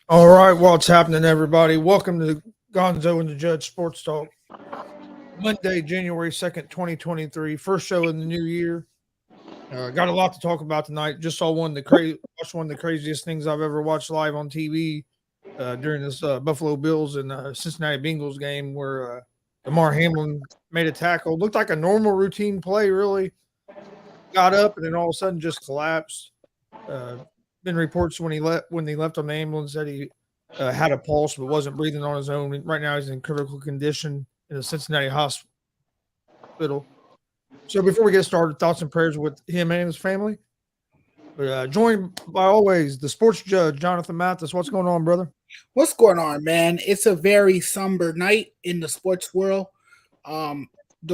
All right, what's happening, everybody? Welcome to Gonzo and the Judge Sports Talk. Monday, January 2nd, 2023. First show of the new year. Got a lot to talk about tonight. Just saw watched one of the craziest things I've ever watched live on TV during this Buffalo Bills and Cincinnati Bengals game where Damar Hamlin made a tackle. Looked like a normal routine play, really. Got up and then all of a sudden just collapsed. Been reports when they left on the ambulance that he had a pulse but wasn't breathing on his own. Right now he's in critical condition in the Cincinnati hospital. So before we get started, thoughts and prayers with him and his family. But joined by always the sports judge, Jonathan Mathis. What's going on, brother? What's going on, man? It's a very somber night in the sports world. The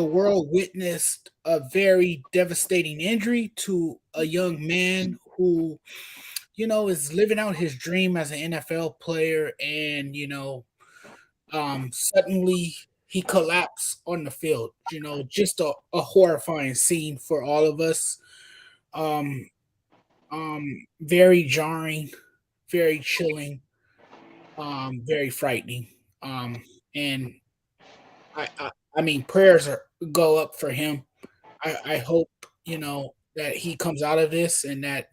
world witnessed a very devastating injury to a young man who, is living out his dream as an NFL player, and suddenly he collapsed on the field. Just a horrifying scene for all of us. Very jarring, very chilling, very frightening. And I mean, prayers go up for him. I hope that he comes out of this and that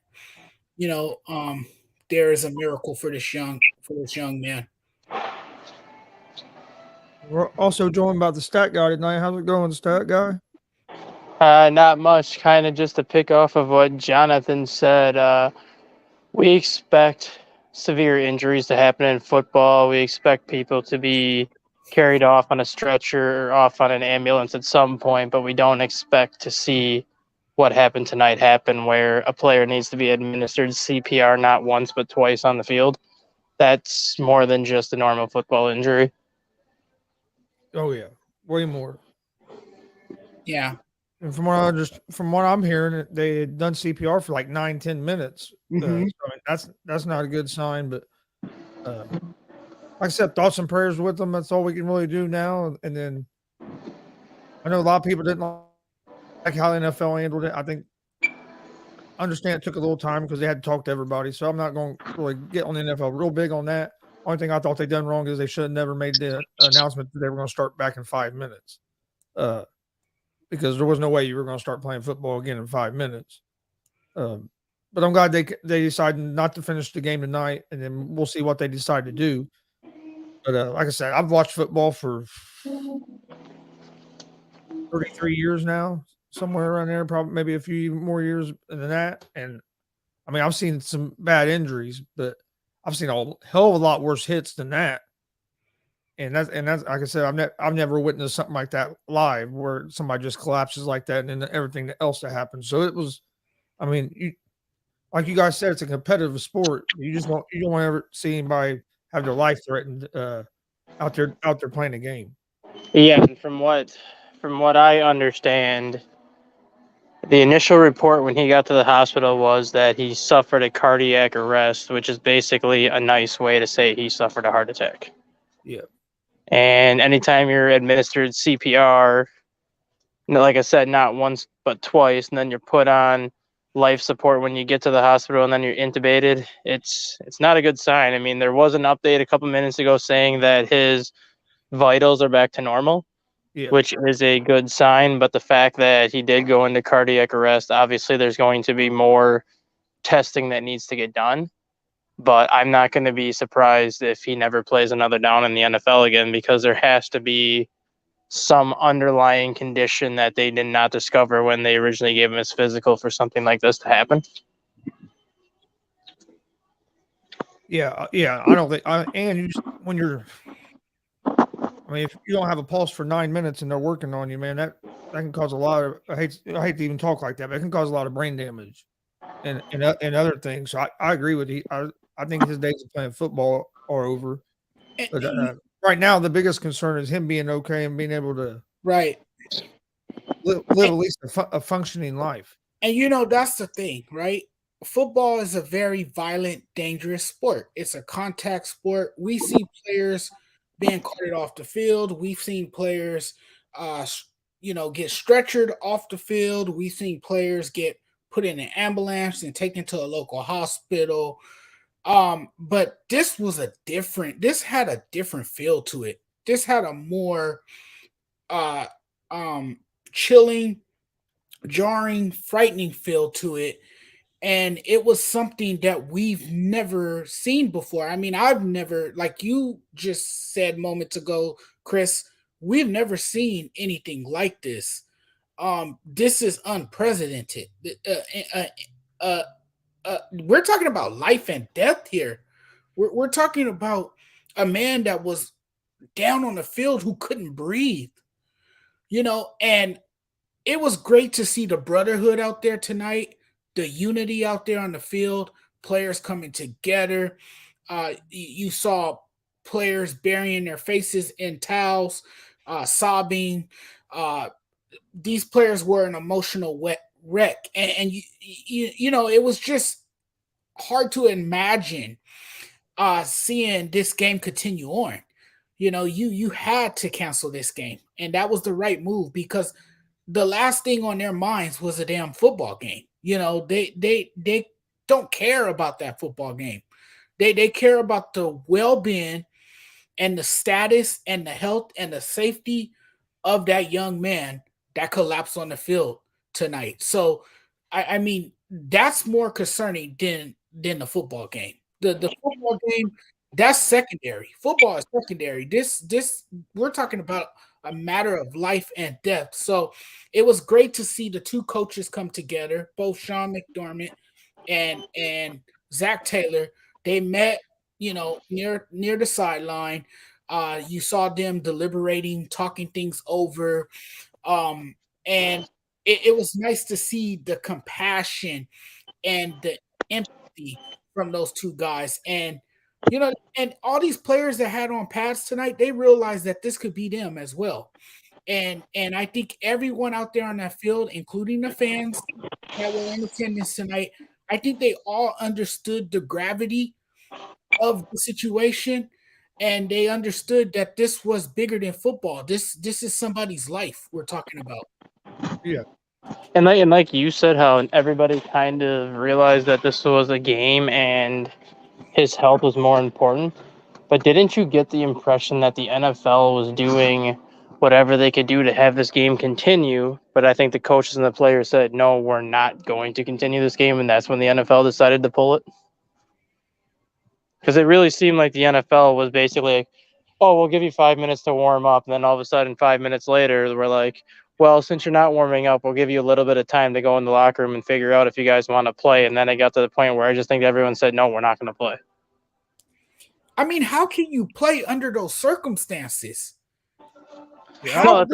there is a miracle for this young man. We're also joined by the stat guy tonight. How's it going, stat guy? Not much. Kind of just to pick off of what Jonathan said. We expect severe injuries to happen in football. We expect people to be carried off on a stretcher or off on an ambulance at some point, but we don't expect to see what happened tonight happen where a player needs to be administered CPR not once but twice on the field. That's more than just a normal football injury. Oh yeah, way more. Yeah. And from what I'm hearing, they had done CPR for like 9-10 minutes. Mm-hmm. So that's not a good sign. But like I said, thoughts and prayers with them. That's all we can really do now. And then I know a lot of people didn't like how the NFL handled it. I think I understand it took a little time because they had to talk to everybody. So I'm not going to really get on the NFL real big on that. Only thing I thought they done wrong is they should have never made the announcement that they were going to start back in 5 minutes. Because there was no way you were going to start playing football again in 5 minutes. But I'm glad they decided not to finish the game tonight, and then we'll see what they decide to do. But like I said, I've watched football for 33 years now, somewhere around there, probably maybe a few more years than that. And I mean, I've seen some bad injuries, but I've seen a hell of a lot worse hits than that. And that's like I said, I've never witnessed something like that live where somebody just collapses like that and then everything else that happens. So it was, I mean, like you guys said, it's a competitive sport. You don't want to ever see anybody have their life threatened out there playing a game. Yeah, and from what I understand, the initial report when he got to the hospital was that he suffered a cardiac arrest, which is basically a nice way to say he suffered a heart attack. Yeah. And anytime you're administered CPR, like I said, not once but twice, and then you're put on life support when you get to the hospital, and then you're intubated. It's not a good sign. I mean, there was an update a couple minutes ago saying that his vitals are back to normal, Yeah. which is a good sign. But the fact that he did go into cardiac arrest, obviously, there's going to be more testing that needs to get done. But I'm not going to be surprised if he never plays another down in the NFL again, because there has to be some underlying condition that they did not discover when they originally gave him his physical for something like this to happen. Yeah. Yeah. I don't think. When you're, I mean, if you don't have a pulse for 9 minutes and they're working on you, man, that can cause a lot of. I hate to even talk like that, but it can cause a lot of brain damage and other things. So I agree with you. I think his days of playing football are over. But right now, the biggest concern is him being okay and being able to Right. live at least a functioning life. And that's the thing, right? Football is a very violent, dangerous sport. It's a contact sport. We see players being carted off the field. We've seen players, get stretchered off the field. We've seen players get put in an ambulance and taken to a local hospital. But this had a different feel to it. This had a more chilling, jarring, frightening feel to it. And it was something that we've never seen before. I mean, I've never, like you just said moments ago, Chris, we've never seen anything like this. This is unprecedented. We're talking about life and death here. We're talking about a man that was down on the field who couldn't breathe, and it was great to see the brotherhood out there tonight, the unity out there on the field, players coming together. You saw players burying their faces in towels, sobbing. These players were an emotional wreck, and it was just hard to imagine seeing this game continue on. You had to cancel this game, and that was the right move, because the last thing on their minds was a damn football game. They don't care about that football game. They care about the well-being and the status and the health and the safety of that young man that collapsed on the field tonight. So I mean, that's more concerning than the football game. The football game, that's secondary. Football is secondary. This we're talking about a matter of life and death. So it was great to see the two coaches come together, both Sean McDermott and Zach Taylor. They met, near the sideline. You saw them deliberating, talking things over. And it was nice to see the compassion and the empathy from those two guys. And and all these players that had on pads tonight, they realized that this could be them as well. And I think everyone out there on that field, including the fans that were in attendance tonight, I think they all understood the gravity of the situation, and they understood that this was bigger than football. This is somebody's life we're talking about. Yeah. And like you said, how everybody kind of realized that this was a game and his health was more important. But didn't you get the impression that the NFL was doing whatever they could do to have this game continue? But I think the coaches and the players said, no, we're not going to continue this game. And that's when the NFL decided to pull it. Because it really seemed like the NFL was basically like, oh, we'll give you 5 minutes to warm up. And then all of a sudden, 5 minutes later, we're like, well, since you're not warming up, we'll give you a little bit of time to go in the locker room and figure out if you guys want to play. And then it got to the point where I just think everyone said, no, we're not going to play. I mean, how can you play under those circumstances? Yeah. No,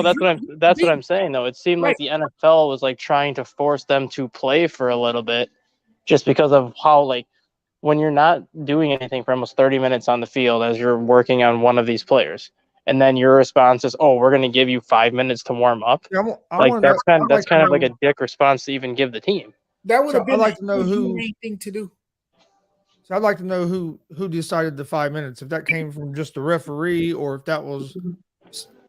that's what I'm saying though. It seemed like the NFL was like trying to force them to play for a little bit, just because of how, like, when you're not doing anything for almost 30 minutes on the field as you're working on one of these players, and then your response is, "Oh, we're going to give you 5 minutes to warm up." Yeah, I Like want to. that's kind of, I'd like that's to kind of like know. a dick response to even give the team. That would So have I'd been like the to know who. humane thing to do. So I'd like to know who decided the 5 minutes. If that came from just the referee, or if that was,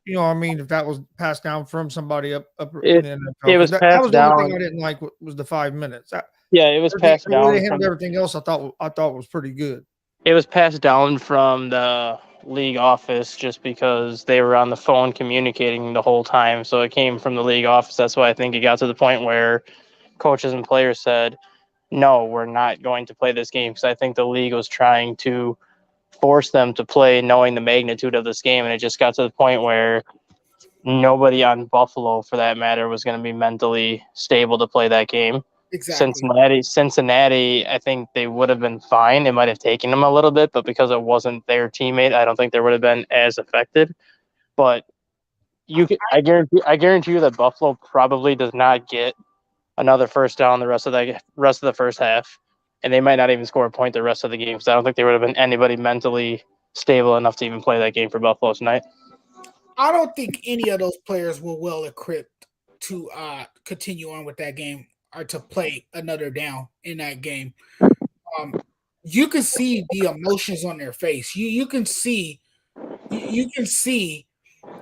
you know, what I mean, if that was passed down from somebody up in It the NFL. it Because was that passed was the only thing down. I didn't like was the 5 minutes. Yeah, it was Everything, passed the way they down handled from everything else, I thought was pretty good. it was passed down from the league office just because they were on the phone communicating the whole time. So it came from the league office. That's why I think it got to the point where coaches and players said, "No, we're not going to play this game," because I think the league was trying to force them to play knowing the magnitude of this game, and it just got to the point where nobody on Buffalo, for that matter, was going to be mentally stable to play that game. Exactly. Cincinnati, I think they would have been fine. It might have taken them a little bit, but because it wasn't their teammate, I don't think they would have been as affected. But I guarantee you that Buffalo probably does not get another first down the rest of the first half, and they might not even score a point the rest of the game because I don't think there would have been anybody mentally stable enough to even play that game for Buffalo tonight. I don't think any of those players were well equipped to continue on with that game or to play another down in that game. Um, you can see the emotions on their face. You can see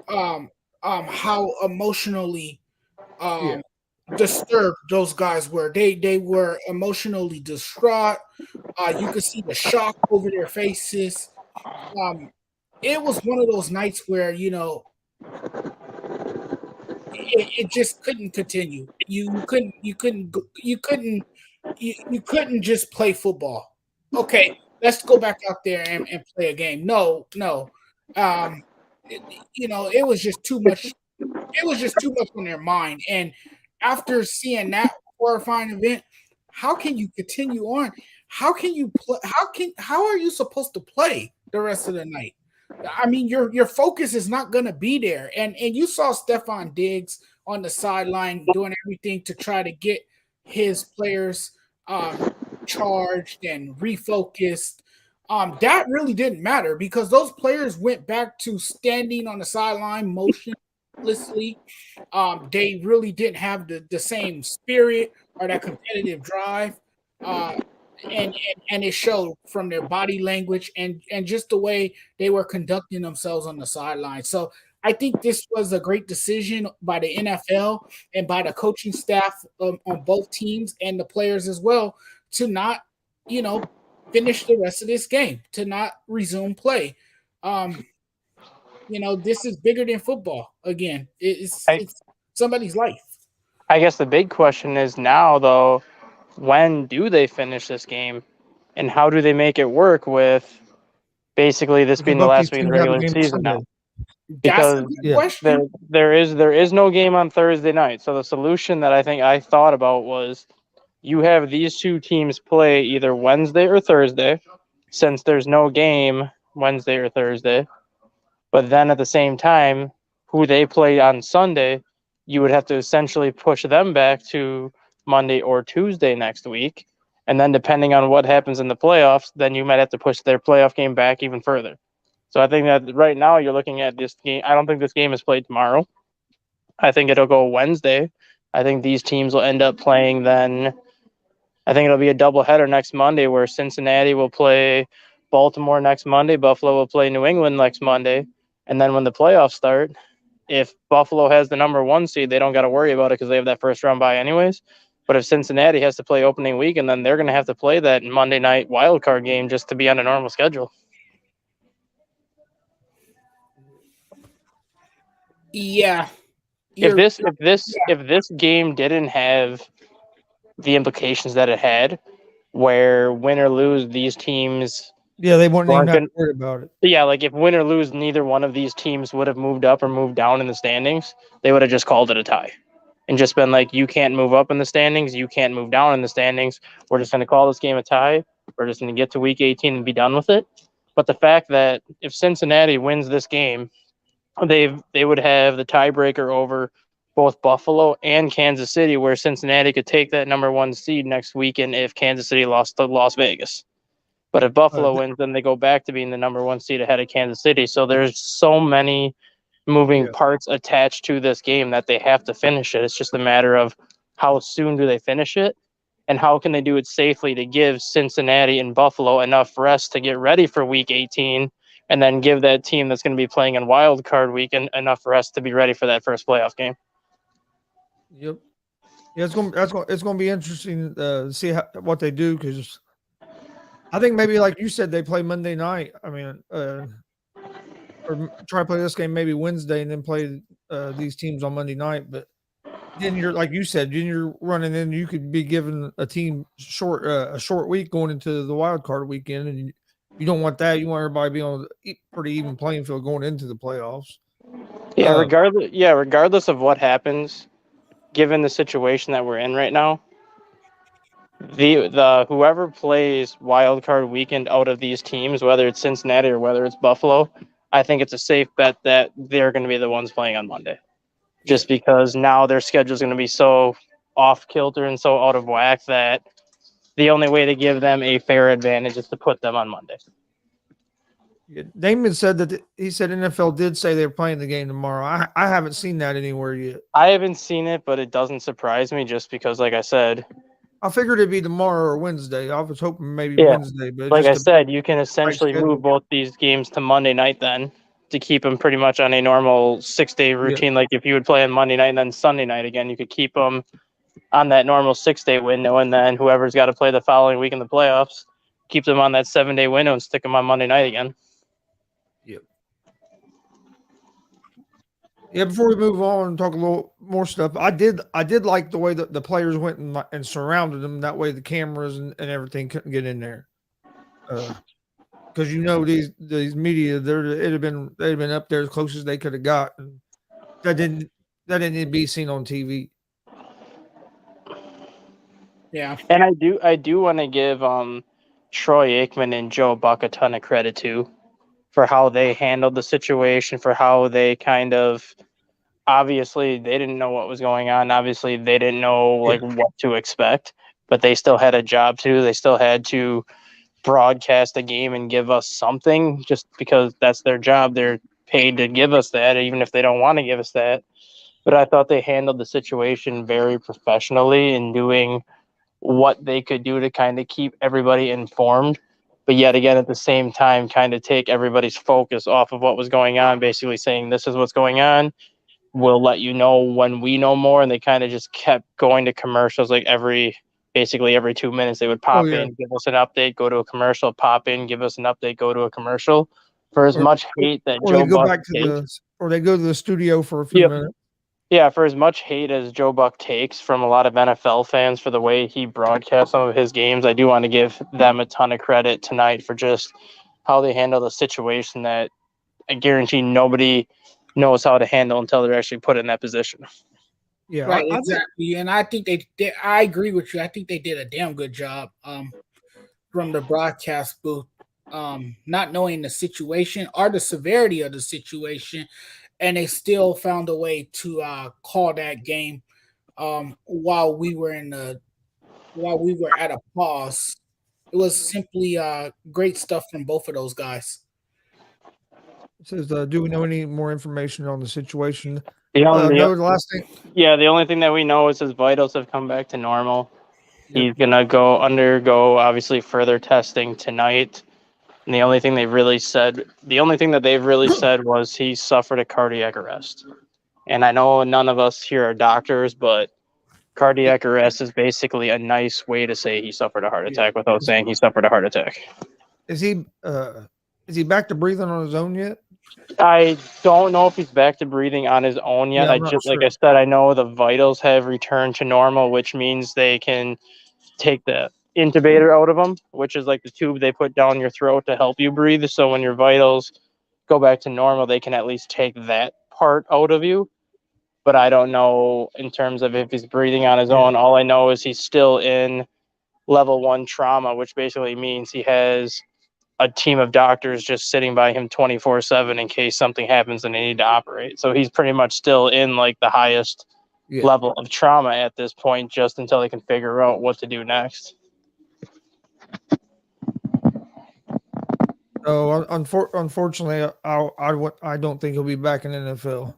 um, how emotionally Yeah, disturbed those guys were. They were emotionally distraught. You could see the shock over their faces. Um, it was one of those nights where it just couldn't continue. You couldn't just play football. Okay, let's go back out there and play a game. No, no. Um, it was just too much. It was just too much on their mind. And after seeing that horrifying event, how can you continue on? How can you play? How are you supposed to play the rest of the night? I mean, your focus is not going to be there. And you saw Stefan Diggs on the sideline doing everything to try to get his players charged and refocused. That really didn't matter because those players went back to standing on the sideline motionlessly. They really didn't have the same spirit or that competitive drive. Uh, and it showed from their body language and just the way they were conducting themselves on the sideline. So I think this was a great decision by the NFL and by the coaching staff on both teams and the players as well to not, finish the rest of this game, to not resume play. Um, this is bigger than football. Again, I it's somebody's life. I guess the big question is now though, when do they finish this game, and how do they make it work with basically this because being the both these last week of the teams have a regular game season Sunday. now? That's a Because good Yeah, question. there is no game on Thursday night. So the solution that I think I thought about was you have these two teams play either Wednesday or Thursday, since there's no game Wednesday or Thursday. But then at the same time, who they play on Sunday, you would have to essentially push them back to Monday or Tuesday next week. And then depending on what happens in the playoffs, then you might have to push their playoff game back even further. So I think that right now you're looking at this game. I don't think this game is played tomorrow. I think it'll go Wednesday. I think these teams will end up playing then. I think it'll be a doubleheader next Monday where Cincinnati will play Baltimore next Monday, Buffalo will play New England next Monday, and then when the playoffs start, if Buffalo has the number one seed, they don't got to worry about it because they have that first round bye anyways. But if Cincinnati has to play opening week, and then they're going to have to play that Monday night wild card game just to be on a normal schedule. Yeah, If you're. this if this if this game didn't have the implications that it had, where win or lose, these teams yeah, they wouldn't even weren't have going. to worry about it. Yeah, like if win or lose, neither one of these teams would have moved up or moved down in the standings. They would have just called it a tie and just been like, you can't move up in the standings. You can't move down in the standings. We're just going to call this game a tie. We're just going to get to week 18 and be done with it. But the fact that if Cincinnati wins this game, they would have the tiebreaker over both Buffalo and Kansas City, where Cincinnati could take that number 1 seed next weekend if Kansas City lost to Las Vegas. But if Buffalo wins, then they go back to being the number 1 seed ahead of Kansas City. So there's so many moving parts attached to this game that they have to finish it. It's just a matter of how soon do they finish it and how can they do it safely to give Cincinnati and Buffalo enough rest to get ready for week 18 and then give that team that's going to be playing in wild card weekend enough rest to be ready for that first playoff game. Yep. Yeah, it's gonna be interesting to see what they do, because I think maybe, like you said, they play Monday night. I mean, or try to play this game maybe Wednesday and then play these teams on Monday night. But then you're, like you said, then you're running in. You could be given a team a short week going into the wild card weekend, and you don't want that. You want everybody to be on a pretty even playing field going into the playoffs. Yeah, regardless of what happens, given the situation that we're in right now, the whoever plays wild card weekend out of these teams, whether it's Cincinnati or whether it's Buffalo, I think it's a safe bet that they're going to be the ones playing on Monday. Just because now their schedule is going to be so off kilter and so out of whack that the only way to give them a fair advantage is to put them on Monday. Yeah, Damon said that he said NFL did say they're playing the game tomorrow. I haven't seen that anywhere yet. I haven't seen it, but it doesn't surprise me just because, like I said, I figured it'd be tomorrow or Wednesday. I was hoping maybe Wednesday, but like I said, you can essentially move both these games to Monday night then to keep them pretty much on a normal 6-day routine. Like if you would play on Monday night and then Sunday night again, you could keep them on that normal 6-day window, and then whoever's got to play the following week in the playoffs, keep them on that 7-day window and stick them on Monday night again. Yep. Yeah, before we move on and talk a little more stuff, I did like the way that the players went and surrounded them. That way the cameras and everything couldn't get in there. Because these media, they'd have been up there as close as they could have got. And that didn't need to be seen on TV. Yeah. And I do want to give Troy Aikman and Joe Buck a ton of credit too for how they handled the situation, for how they kind of, obviously they didn't know what was going on. Obviously they didn't know what to expect, but they still had a job to do. They still had to broadcast a game and give us something just because that's their job. They're paid to give us that, even if they don't want to give us that. But I thought they handled the situation very professionally in doing what they could do to kind of keep everybody informed, but yet again at the same time kind of take everybody's focus off of what was going on, basically saying this is what's going on, we'll let you know when we know more. And they kind of just kept going to commercials, like basically every 2 minutes they would pop in, give us an update, go to a commercial, pop in, give us an update, go to a commercial. For as much hate that Joe Buck takes, or they go to the studio for a few minutes. Yeah, for as much hate as Joe Buck takes from a lot of NFL fans for the way he broadcasts some of his games, I do want to give them a ton of credit tonight for just how they handle the situation that I guarantee nobody knows how to handle until they're actually put in that position. Yeah, right, exactly. And I think I agree with you. I think they did a damn good job from the broadcast booth, not knowing the situation or the severity of the situation. And they still found a way to call that game while we were at a pause. It was simply great stuff from both of those guys. It says, do we know any more information on the situation? The only thing that we know is his vitals have come back to normal. Yep. He's gonna undergo obviously further testing tonight. And the only thing that they've really said was he suffered a cardiac arrest. And I know none of us here are doctors, but cardiac arrest is basically a nice way to say he suffered a heart attack without saying he suffered a heart attack. Is he back to breathing on his own yet? I don't know if he's back to breathing on his own yet. Like I said, I know the vitals have returned to normal, which means they can take the intubator out of them, which is like the tube they put down your throat to help you breathe. So when your vitals go back to normal, they can at least take that part out of you. But I don't know in terms of if he's breathing on his own. All I know is he's still in level 1 trauma, which basically means he has a team of doctors just sitting by him 24/7 in case something happens and they need to operate. So he's pretty much still in like the highest level of trauma at this point, just until they can figure out what to do next. So unfortunately, I don't think he'll be back in the NFL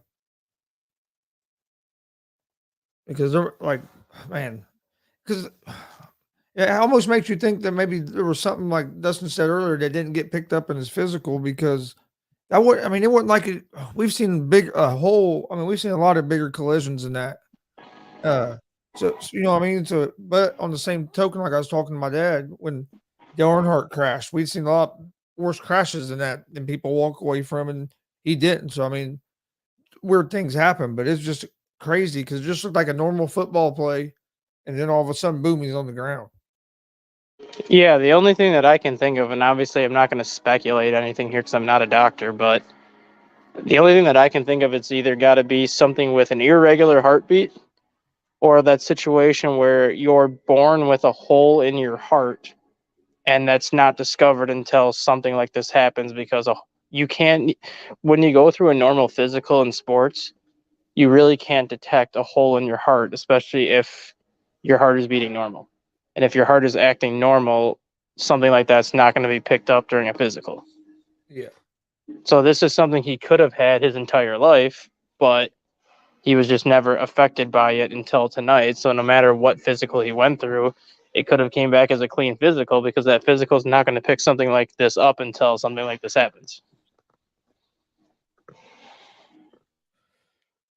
because they're like, man, because it almost makes you think that maybe there was something like Dustin said earlier that didn't get picked up in his physical because that would, I mean, it wasn't like it. We've seen we've seen a lot of bigger collisions than that. So you know, what I mean, but on the same token, like I was talking to my dad when Dale Earnhardt crashed, we've seen a lot worse crashes than that, and people walk away from, and he didn't. So I mean, weird things happen, but it's just crazy because it just looked like a normal football play, and then all of a sudden, boom, he's on the ground. Yeah, the only thing that I can think of, and obviously I'm not going to speculate anything here because I'm not a doctor, but the only thing that I can think of, it's either got to be something with an irregular heartbeat or that situation where you're born with a hole in your heart and that's not discovered until something like this happens because you can't, when you go through a normal physical in sports, you really can't detect a hole in your heart, especially if your heart is beating normal. And if your heart is acting normal, something like that's not going to be picked up during a physical. Yeah. So this is something he could have had his entire life, but he was just never affected by it until tonight. So no matter what physical he went through, it could have came back as a clean physical because that physical is not going to pick something like this up until something like this happens.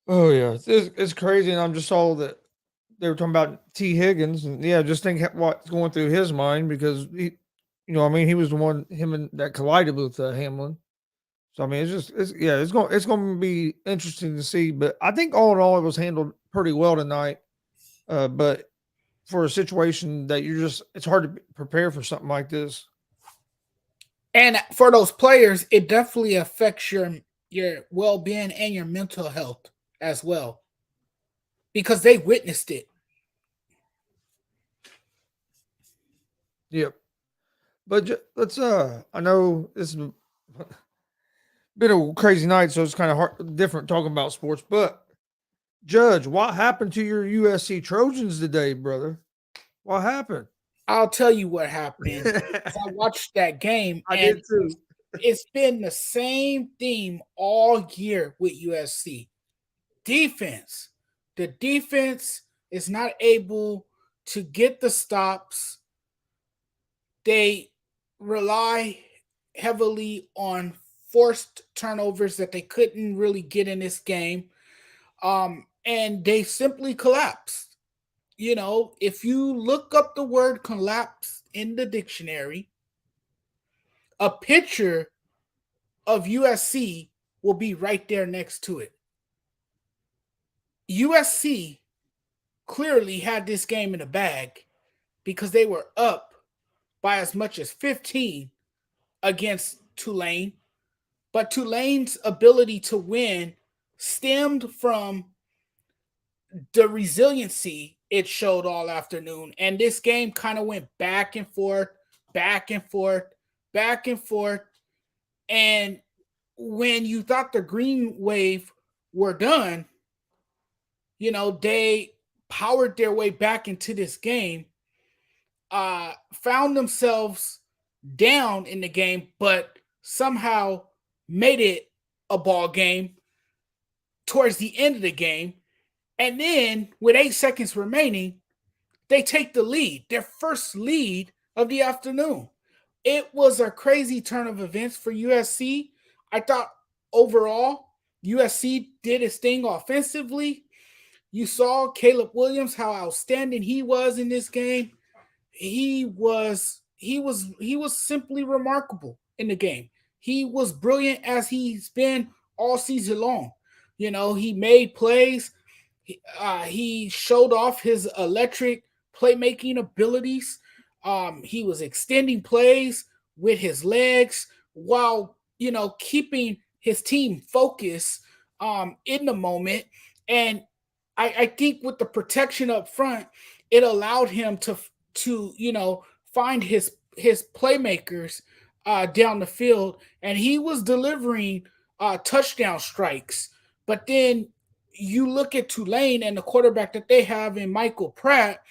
Oh yeah, it's crazy, and I'm just saw that they were talking about T. Higgins, and yeah, just think what's going through his mind because I mean, he was the one him and that collided with Hamlin. So I mean, it's going to be interesting to see. But I think all in all, it was handled pretty well tonight. But for a situation that it's hard to prepare for something like this. And for those players, it definitely affects your well-being and your mental health as well because they witnessed it. Yep. But let's I know this has been a crazy night, so it's kind of different talking about sports. But Judge, what happened to your USC Trojans today, brother? What happened? I'll tell you what happened. I watched that game, I and did too. it's been the same theme all year with USC. Defense. The defense is not able to get the stops. They rely heavily on forced turnovers that they couldn't really get in this game. And they simply collapsed. You know, if you look up the word collapse in the dictionary, a picture of USC will be right there next to it. USC clearly had this game in the bag because they were up by as much as 15 against Tulane. But Tulane's ability to win stemmed from the resiliency it showed all afternoon. And this game kind of went back and forth, back and forth, back and forth. And when you thought the green wave were done, you know, they powered their way back into this game, found themselves down in the game, but somehow made it a ball game towards the end of the game. And then with 8 seconds remaining, they take the lead, their first lead of the afternoon. It was a crazy turn of events for USC. I thought overall, USC did its thing offensively. You saw Caleb Williams, how outstanding he was in this game. He was simply remarkable in the game. He was brilliant as he's been all season long. You know, he made plays. He showed off his electric playmaking abilities. He was extending plays with his legs while, you know, keeping his team focused in the moment. And I think with the protection up front, it allowed him to you know, find his playmakers down the field, and he was delivering touchdown strikes. But then you look at Tulane and the quarterback that they have in Michael Pratt,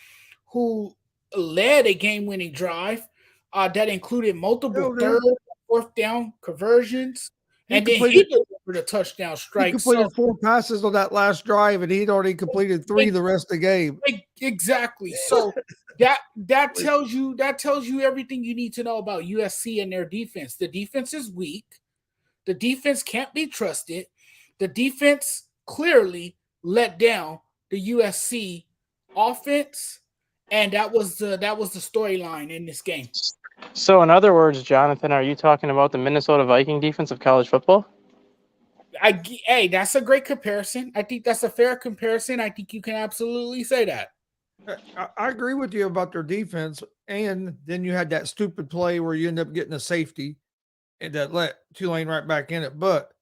who led a game-winning drive that included multiple Oh, third, fourth down conversions, He and then completed- he delivered a touchdown He strike. completed So 4 passes on that last drive, and he'd already completed 3 the rest of the game. exactly. So that tells you everything you need to know about USC and their defense. The defense is weak. The defense can't be trusted. The defense clearly let down the USC offense, and that was the storyline in this game. So, in other words, Jonathan, are you talking about the Minnesota Viking defense of college football? Hey, that's a great comparison. I think that's a fair comparison. I think you can absolutely say that. I agree with you about their defense, and then you had that stupid play where you end up getting a safety, and that let Tulane right back in it. But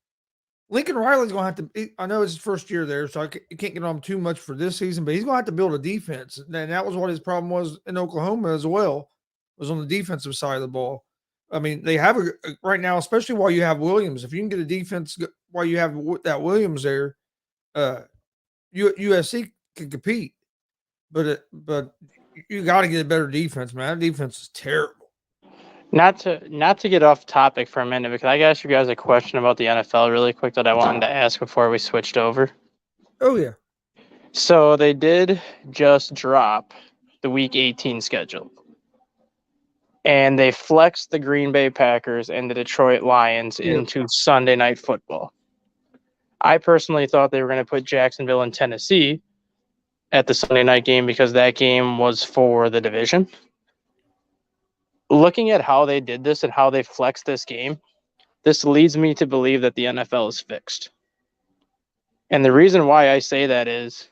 Lincoln Riley's going to have to. I know it's his first year there, so I can't get on him too much for this season. But he's going to have to build a defense, and that was what his problem was in Oklahoma as well. Was on the defensive side of the ball. I mean, they have right now, especially while you have Williams. If you can get a defense while you have that Williams there, USC can compete. But you got to get a better defense, man. That defense is terrible. Not to get off topic for a minute, because I asked you guys a question about the NFL really quick that I wanted to ask before we switched over. Oh yeah. So they did just drop the Week 18 schedule, and they flexed the Green Bay Packers and the Detroit Lions into Sunday Night Football. I personally thought they were going to put Jacksonville and Tennessee at the Sunday night game because that game was for the division. Looking at how they did this and how they flexed this game, this leads me to believe that the NFL is fixed. And the reason why I say that is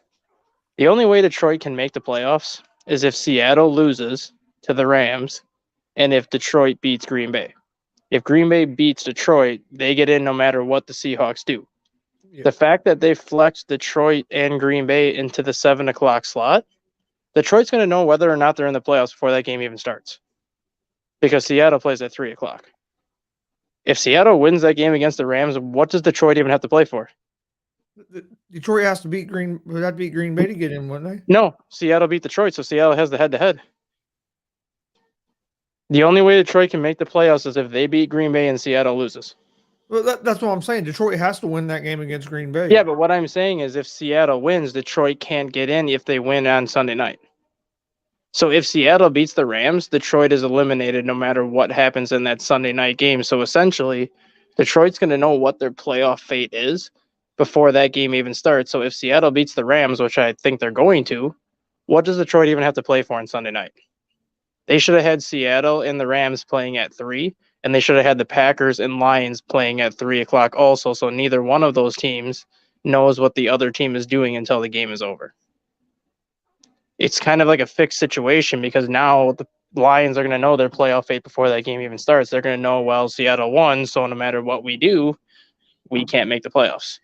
the only way Detroit can make the playoffs is if Seattle loses to the Rams and if Detroit beats Green Bay. If Green Bay beats Detroit, they get in no matter what the Seahawks do. Yeah. The fact that they flexed Detroit and Green Bay into the 7 o'clock slot, Detroit's going to know whether or not they're in the playoffs before that game even starts. Because Seattle plays at 3 o'clock. If Seattle wins that game against the Rams, what does Detroit even have to play for? Detroit has to beat Green Bay to get in, wouldn't they? No, Seattle beat Detroit, so Seattle has the head-to-head. The only way Detroit can make the playoffs is if they beat Green Bay and Seattle loses. Well, that's what I'm saying. Detroit has to win that game against Green Bay. Yeah, but what I'm saying is if Seattle wins, Detroit can't get in if they win on Sunday night. So if Seattle beats the Rams, Detroit is eliminated no matter what happens in that Sunday night game. So essentially, Detroit's going to know what their playoff fate is before that game even starts. So if Seattle beats the Rams, which I think they're going to, what does Detroit even have to play for on Sunday night? They should have had Seattle and the Rams playing at 3, and they should have had the Packers and Lions playing at 3 o'clock also. So neither one of those teams knows what the other team is doing until the game is over. It's kind of like a fixed situation because now the Lions are going to know their playoff fate before that game even starts. They're going to know, well, Seattle won, so no matter what we do, we can't make the playoffs.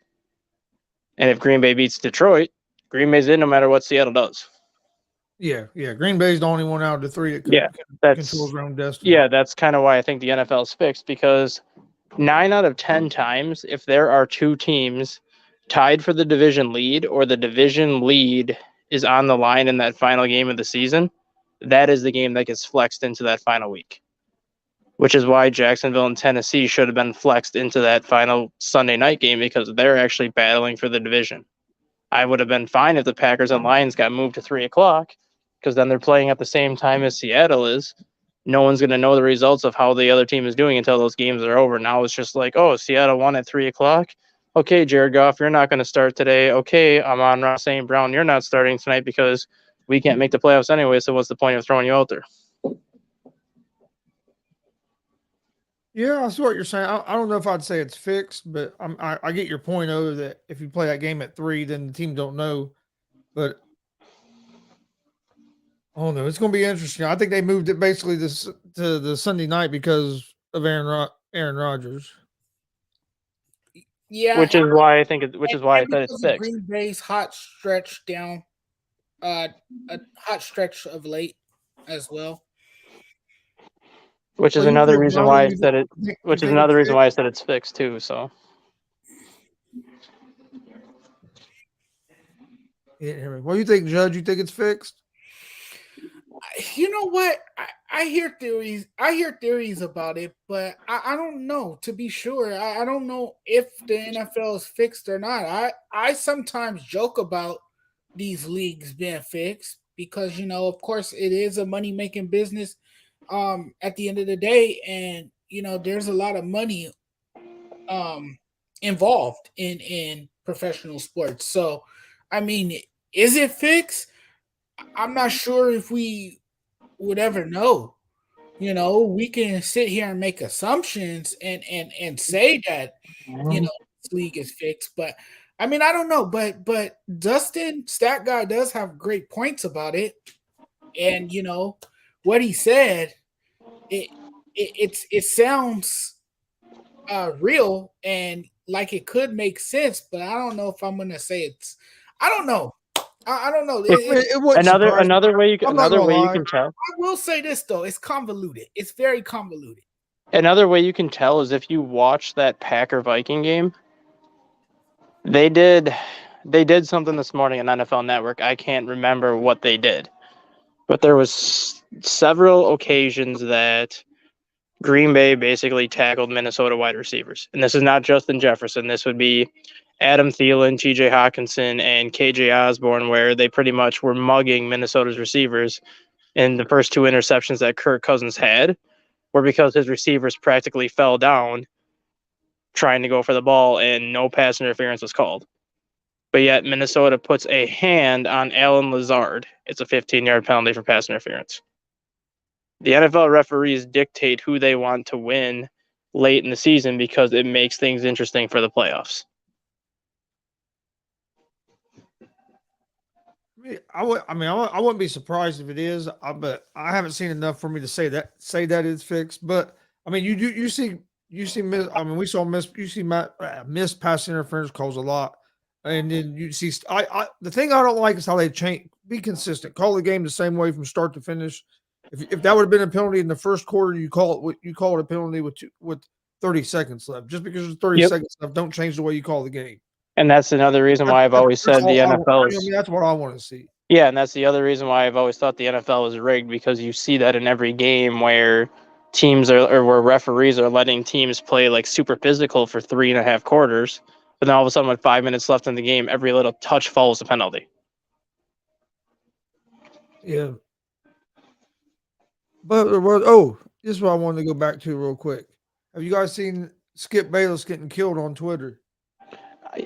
And if Green Bay beats Detroit, Green Bay's in no matter what Seattle does. Yeah. Green Bay's the only one out of the 3 that controls their own destiny. Yeah, that's kind of why I think the NFL is fixed, because 9 out of 10 times, if there are 2 teams tied for the division lead or the division lead is on the line in that final game of the season, that is the game that gets flexed into that final week, which is why Jacksonville and Tennessee should have been flexed into that final Sunday night game because they're actually battling for the division. I would have been fine if the Packers and Lions got moved to 3 o'clock because then they're playing at the same time as Seattle is. No one's going to know the results of how the other team is doing until those games are over. Now it's just like, oh, Seattle won at 3 o'clock. Okay, Jared Goff, you're not going to start today. Okay, Amon-Ra St. Brown, you're not starting tonight because we can't make the playoffs anyway, so what's the point of throwing you out there? Yeah, I see what you're saying. I don't know if I'd say it's fixed, but I get your point, that if you play that game at 3, then the team don't know. But I don't know. It's going to be interesting. I think they moved it basically to the Sunday night because of Aaron Rodgers. Yeah, which is why I think I said it's fixed. Green Bay's hot stretch down, a hot stretch of late as well. Which is another reason why I said it. Which is another reason why I said it's fixed too. So He didn't hear me. What do you think, Judge? You think it's fixed? You know what? I hear theories. I hear theories about it, but I don't know. To be sure, I don't know if the NFL is fixed or not. I sometimes joke about these leagues being fixed because of course, it is a money making business. At the end of the day, and there's a lot of money um involved in professional sports. So, I mean, is it fixed? I'm not sure if we would ever know. We can sit here and make assumptions and say that this league is fixed, but I mean I don't know. But Dustin Stat Guy does have great points about it, and what he said. It sounds real and like it could make sense, but I don't know if I'm gonna say it's. I don't know. I don't know. It wouldn't surprise me. Another way you I'm not gonna lie. can tell. I will say this though, it's convoluted. It's very convoluted. Another way you can tell is if you watch that Packer Viking game. They did something this morning on NFL Network. I can't remember what they did, but there was several occasions that Green Bay basically tackled Minnesota wide receivers, and this is not Justin Jefferson. This would be Adam Thielen, T.J. Hawkinson, and K.J. Osborne, where they pretty much were mugging Minnesota's receivers. And the first two interceptions that Kirk Cousins had were because his receivers practically fell down trying to go for the ball, and no pass interference was called. But yet Minnesota puts a hand on Alan Lazard. It's a 15-yard penalty for pass interference. The NFL referees dictate who they want to win late in the season because it makes things interesting for the playoffs. I wouldn't be surprised if it is, but I haven't seen enough for me to say that it's fixed. But I mean, you see we saw missed pass interference calls a lot, and then you see the thing I don't like is how they change. Be consistent, call the game the same way from start to finish. If that would have been a penalty in the first quarter, you call it a penalty with 30 seconds left. Just because there's 30 seconds left, don't change the way you call the game. And that's another reason why I've always said the NFL is. That's what I want to see. Yeah, and that's the other reason why I've always thought the NFL was rigged, because you see that in every game where where referees are letting teams play like super physical for 3.5 quarters, but then all of a sudden with 5 minutes left in the game, every little touch follows a penalty. Yeah. But this is what I wanted to go back to real quick. Have you guys seen Skip Bayless getting killed on Twitter?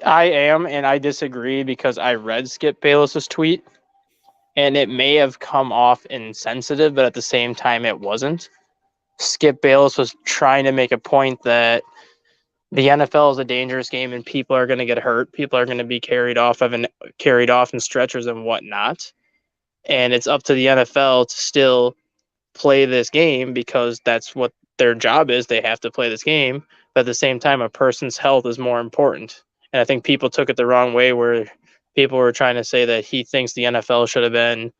I am, and I disagree because I read Skip Bayless's tweet, and it may have come off insensitive, but at the same time, it wasn't. Skip Bayless was trying to make a point that the NFL is a dangerous game, and people are going to get hurt. People are going to be carried off in stretchers and whatnot, and it's up to the NFL to still play this game because that's what their job is. They have to play this game, but at the same time, a person's health is more important. And I think people took it the wrong way, where people were trying to say that he thinks the NFL should have been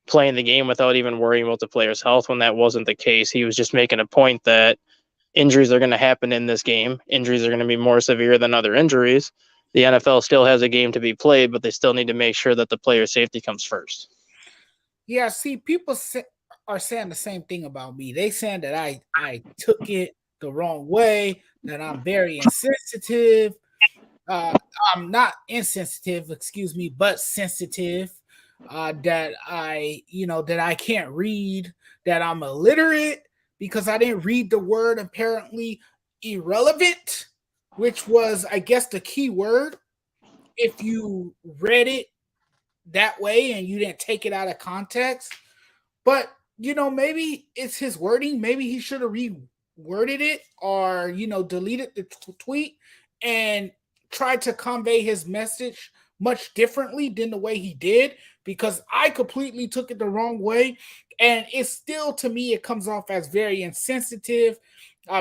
playing the game without even worrying about the player's health, when that wasn't the case. He was just making a point that injuries are going to happen in this game. Injuries are going to be more severe than other injuries. The NFL still has a game to be played, but they still need to make sure that the player's safety comes first. Yeah, see, people are saying the same thing about me. They saying that I took it the wrong way, that I'm very insensitive. I'm not insensitive, excuse me, but sensitive. That I can't read, that I'm illiterate because I didn't read the word apparently irrelevant, which was, I guess, the key word. If you read it that way and you didn't take it out of context. But maybe it's his wording. Maybe he should have reworded it, or deleted the tweet and tried to convey his message much differently than the way he did, because I completely took it the wrong way. And it's still, to me, it comes off as very insensitive,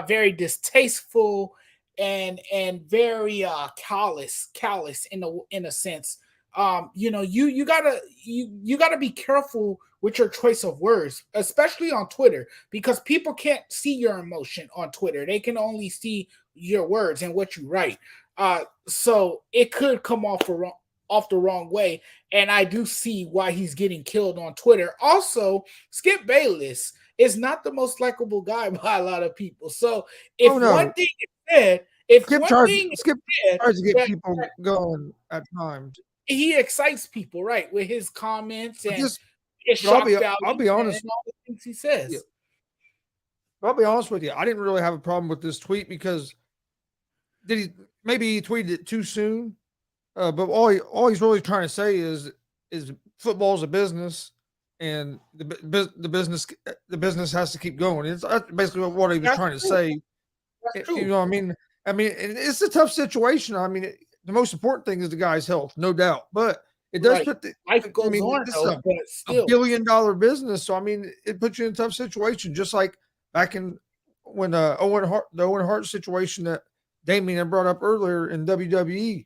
very distasteful, and very callous in a sense. You gotta be careful with your choice of words, especially on Twitter, because people can't see your emotion on Twitter. They can only see your words and what you write. So it could come off off the wrong way. And I do see why he's getting killed on Twitter. Also, Skip Bayless is not the most likable guy by a lot of people. So if Oh, no. one thing is said, if Skip one tries, thing is Skip said, tries to get that people going at times. he excites people, right, with his comments But and this, his but shock value I'll be honest. and all the things he Yeah, says. I'll be honest with you. I didn't really have a problem with this tweet because maybe he tweeted it too soon. But all he's really trying to say is football's a business, and the business has to keep going. It's basically what he was That's trying to true. say. That's You true. know what I mean? It's a tough situation. I mean, the most important thing is the guy's health, no doubt. But it does Right. put Life goes on, this though, is but a still. billion-dollar business. So I mean, it puts you in a tough situation. Just like back in when the Owen Hart situation that Damien had brought up earlier in WWE,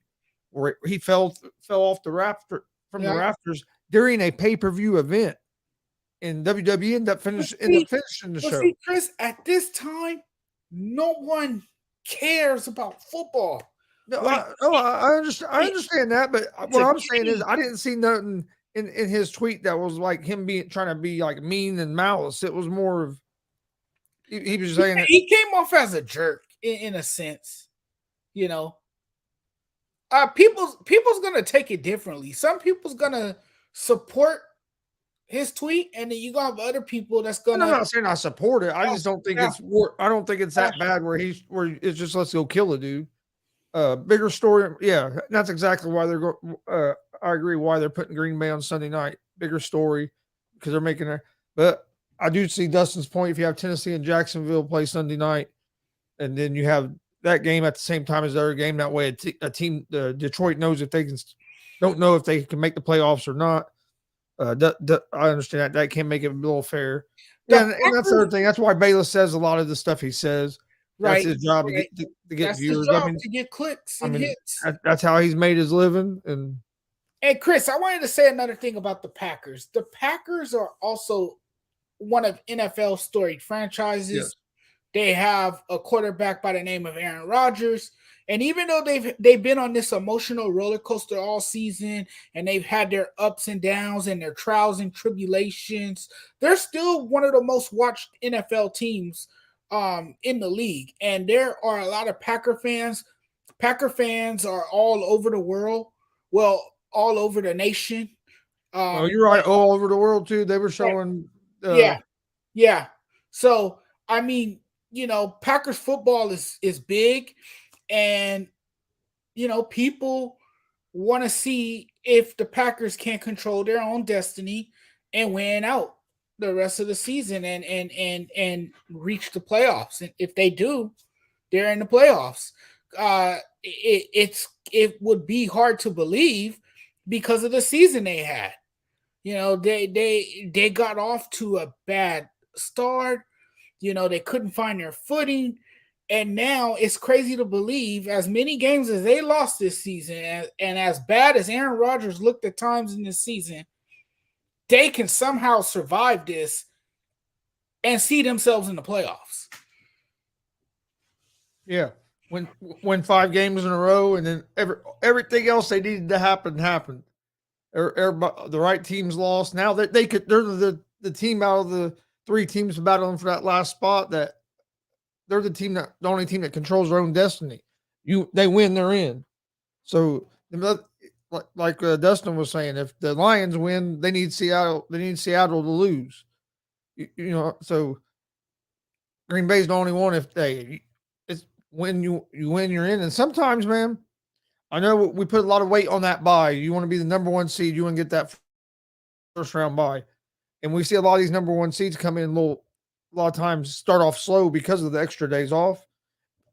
where he fell off the from the Yeah. rafters during a pay-per-view event, and WWE ended up finishing the But show. see, Chris, at this time, no one cares about football. No, Like, I understand. I understand that, but it's what a I'm saying is, game. I didn't see nothing in his tweet that was like him trying to be like mean and malice. It was more of he was saying that. He came off as a jerk in a sense, you know. People's gonna take it differently. Some people's gonna support his tweet, and then you gonna have other people that's And I'm gonna. not saying I support it. I just don't think I don't think it's that bad where it's just let's go kill a dude. Bigger story. Yeah, that's exactly why they're going. I agree why they're putting Green Bay on Sunday night. Bigger story because they're making it. But I do see Dustin's point. If you have Tennessee and Jacksonville play Sunday night, and then you have that game at the same time as the other game, that way a team, Detroit knows if they don't know if they can make the playoffs or not. I understand that can't make it a little fair. Yeah, and that's the other thing. That's why Bayless says a lot of the stuff he says. That's his job to get That's viewers. his job to get clicks and hits. That's how he's made his living. And Chris, I wanted to say another thing about the Packers. The Packers are also one of NFL's storied franchises. Yes. They have a quarterback by the name of Aaron Rodgers. And even though they've been on this emotional roller coaster all season, and they've had their ups and downs and their trials and tribulations, they're still one of the most watched NFL teams in the league. And there are a lot of Packer fans. Packer fans are all over the world. Well, all over the nation. You're right. All over the world too. They were showing. Yeah. So I mean, Packers football is big, and people want to see if the Packers can control their own destiny and win out the rest of the season and reach the playoffs. And if they do, they're in the playoffs. It would be hard to believe because of the season they had. They got off to a bad start. They couldn't find their footing. And now it's crazy to believe, as many games as they lost this season, and as bad as Aaron Rodgers looked at times in this season, they can somehow survive this and see themselves in the playoffs. Yeah. Win 5 games in a row, and then everything else they needed to happen happened. Everybody, the right teams lost. Now that they're the team out of the 3 teams battling for that last spot, that they're the only team that controls their own destiny. They win, they're in. So like Dustin was saying, if the Lions win, they need Seattle to lose. So Green Bay's the only one. It's when you win, you're in. And sometimes, man, I know we put a lot of weight on that bye. You want to be the number 1 seed. You want to get that first round bye. And we see a lot of these number 1 seeds come in a lot of times start off slow because of the extra days off.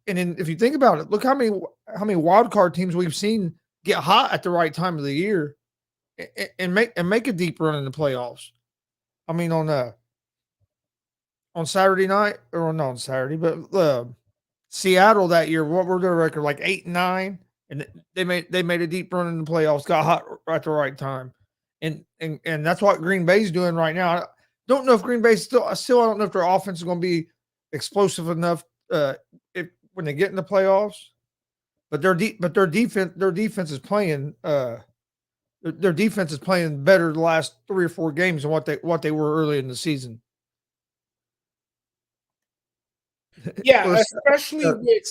And then if you think about it, look how many wild card teams we've seen get hot at the right time of the year and make a deep run in the playoffs. I mean, on Saturday night, or not on Saturday, but Seattle that year, what were their record? Like 8-9, and they made a deep run in the playoffs, got hot at the right time, and that's what Green Bay's doing right now. I don't know if Green Bay I don't know if their offense is going to be explosive enough when they get in the playoffs, but their defense is playing their defense is playing better the last 3 or 4 games than what they were early in the season. Yeah, especially with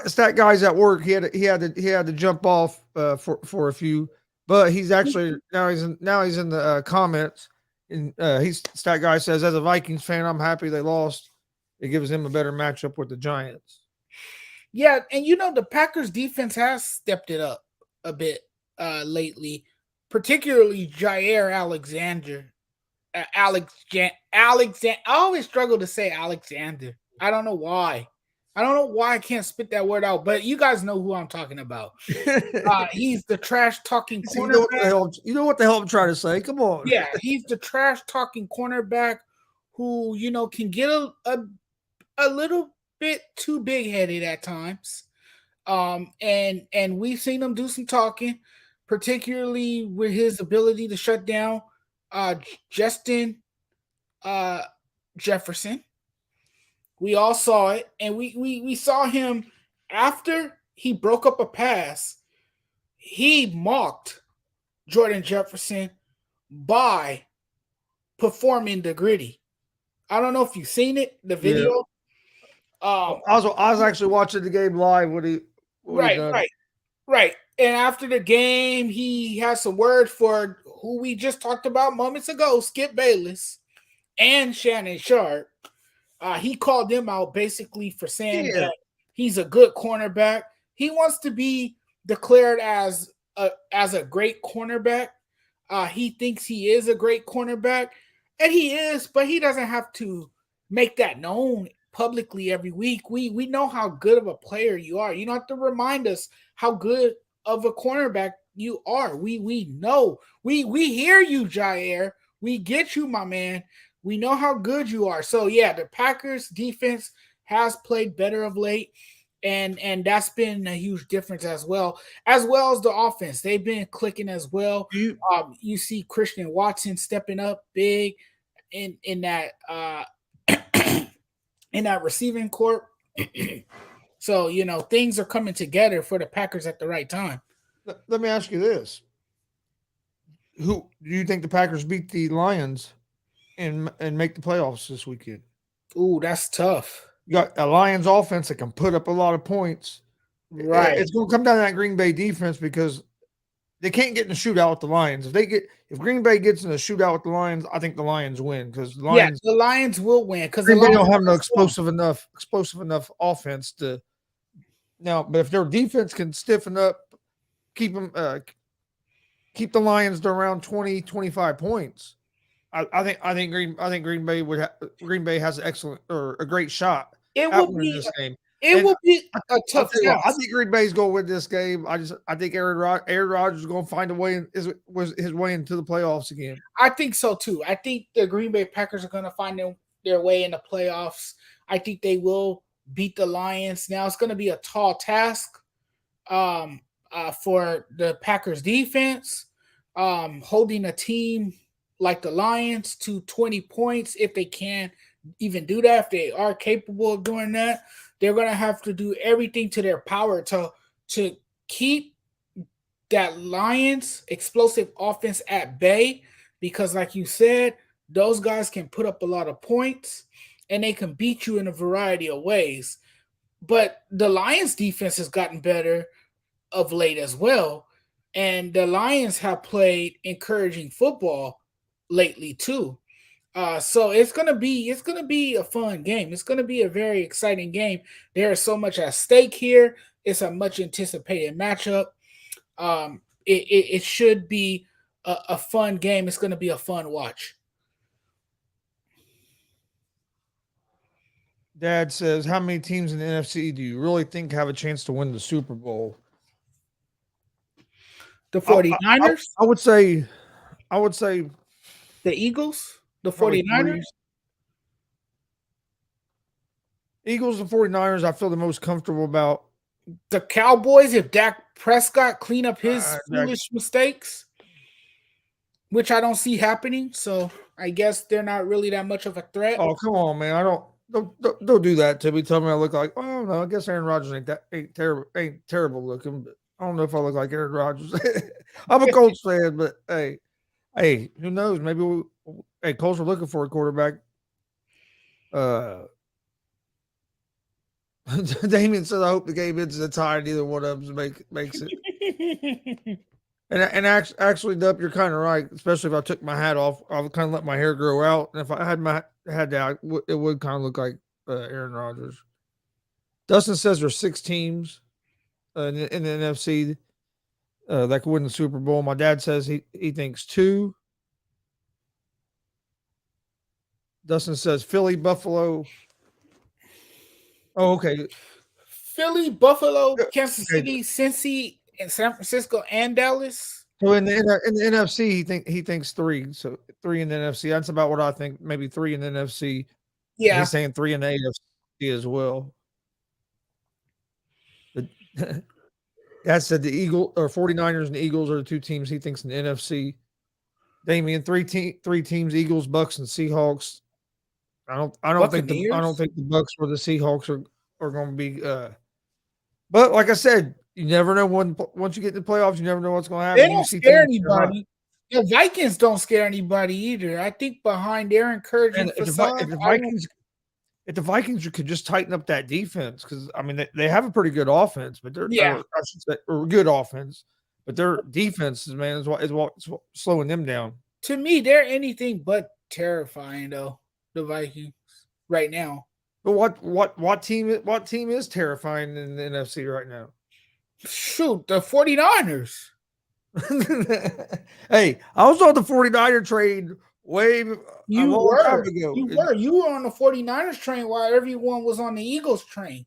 stat guys at work. He had to jump off for a few, but he's actually now he's in the comments, and he's stat guy says, as a Vikings fan, I'm happy they lost. It gives him a better matchup with the Giants. Yeah, and the Packers defense has stepped it up a bit lately, particularly Jair Alexander. Alexander. I always struggle to say Alexander. I don't know why. I can't spit that word out, but you guys know who I'm talking about. He's the trash talking cornerback. You know what the hell I'm trying to say? Come on. Yeah, he's the trash talking cornerback who can get a little bit too big headed at times. And we've seen him do some talking, particularly with his ability to shut down Justin Jefferson. We all saw it, and we saw him after he broke up a pass. He mocked Jordan Jefferson by performing the gritty. I don't know if you've seen it, the video. Yeah. I was actually watching the game live when he Right. And after the game, he has some word for who we just talked about moments ago, Skip Bayless and Shannon Sharp. He called them out basically for saying that he's a good cornerback. He wants to be declared as a great cornerback. He thinks he is a great cornerback, and he is, but he doesn't have to make that known publicly every week. We know how good of a player you are. You don't have to remind us how good of a cornerback you are. We know. We hear you, Jair. We get you, my man. We know how good you are. So yeah, the Packers defense has played better of late, and that's been a huge difference as well as the offense. They've been clicking as well. You see Christian Watson stepping up big in that in that receiving corps. So things are coming together for the Packers at the right time. Let me ask you this: who do you think the Packers beat the Lions and make the playoffs this weekend? Ooh, that's tough. You got a Lions offense that can put up a lot of points. Right. It's going to come down to that Green Bay defense because they can't get in a shootout with the Lions. If Green Bay gets in a shootout with the Lions, I think the Lions win because the Lions will win because Green Bay don't have no explosive enough offense to now. But if their defense can stiffen up, keep the Lions to around 20, 25 points. I think Green Bay has an excellent or a great shot. It will be this game. It will be a tough game. I think Green Bay's going to win this game. I think Aaron Rodgers is going to find a way his way into the playoffs again. I think so too. I think the Green Bay Packers are going to find their way in the playoffs. I think they will beat the Lions. Now it's going to be a tall task for the Packers defense, holding a team like the Lions to 20 points. If they can even do that, if they are capable of doing that, they're going to have to do everything to their power to keep that Lions explosive offense at bay, because like you said, those guys can put up a lot of points and they can beat you in a variety of ways. But the Lions defense has gotten better of late as well. And the Lions have played encouraging football lately too. So it's gonna be a fun game. It's gonna be a very exciting game. There is so much at stake here. It's a much anticipated matchup. It should be a fun game. It's gonna be a fun watch. Dad says, how many teams in the NFC do you really think have a chance to win the Super Bowl? The 49ers? I would say the Eagles, the 49ers. Eagles and 49ers, I feel the most comfortable about. The Cowboys, if Dak Prescott clean up his foolish mistakes, which I don't see happening. So I guess they're not really that much of a threat. Oh, come on, man. Don't do that to me. Tell me I look like, oh no, I guess Aaron Rodgers ain't terrible looking, but I don't know if I look like Aaron Rodgers. I'm a Colts fan, but hey, who knows? Maybe Colts are looking for a quarterback. Damien said, "I hope the game ends in a tie, and neither one of them makes it." And actually, Dup, you're kind of right. Especially if I took my hat off, I would kind of let my hair grow out, and if I had my head down, it would kind of look like Aaron Rodgers. Dustin says there's 6 teams in the NFC that could win the Super Bowl. My dad says he thinks 2. Dustin says Philly, Buffalo. Oh, okay. Philly, Buffalo, Yeah, Kansas okay. City, Cincy, and San Francisco and Dallas. So in the NFC, he thinks 3. So 3 in the NFC. That's about what I think. Maybe 3 in the NFC. And Yeah. he's saying 3 in the AFC as well. But Dad said the 49ers and the Eagles are the 2 teams he thinks in the NFC. Damien, 3 teams, Eagles, Bucks, and Seahawks. I don't think the Bucks or the Seahawks are going to be. But like I said, you never know once you get to the playoffs, you never know what's going to happen. They don't scare anybody. The Vikings don't scare anybody either. I think behind Aaron Kurtz and Facade, if the Vikings could just tighten up that defense, because I mean they have a pretty good offense, but they're I should say, or good offense, but their defenses, man, is what's slowing them down. To me, they're anything but terrifying, though. The Vikings right now. But what team is terrifying in the NFC right now? Shoot, the 49ers. Hey, I was on the 49er train a long time ago. You were on the 49ers train while everyone was on the Eagles train.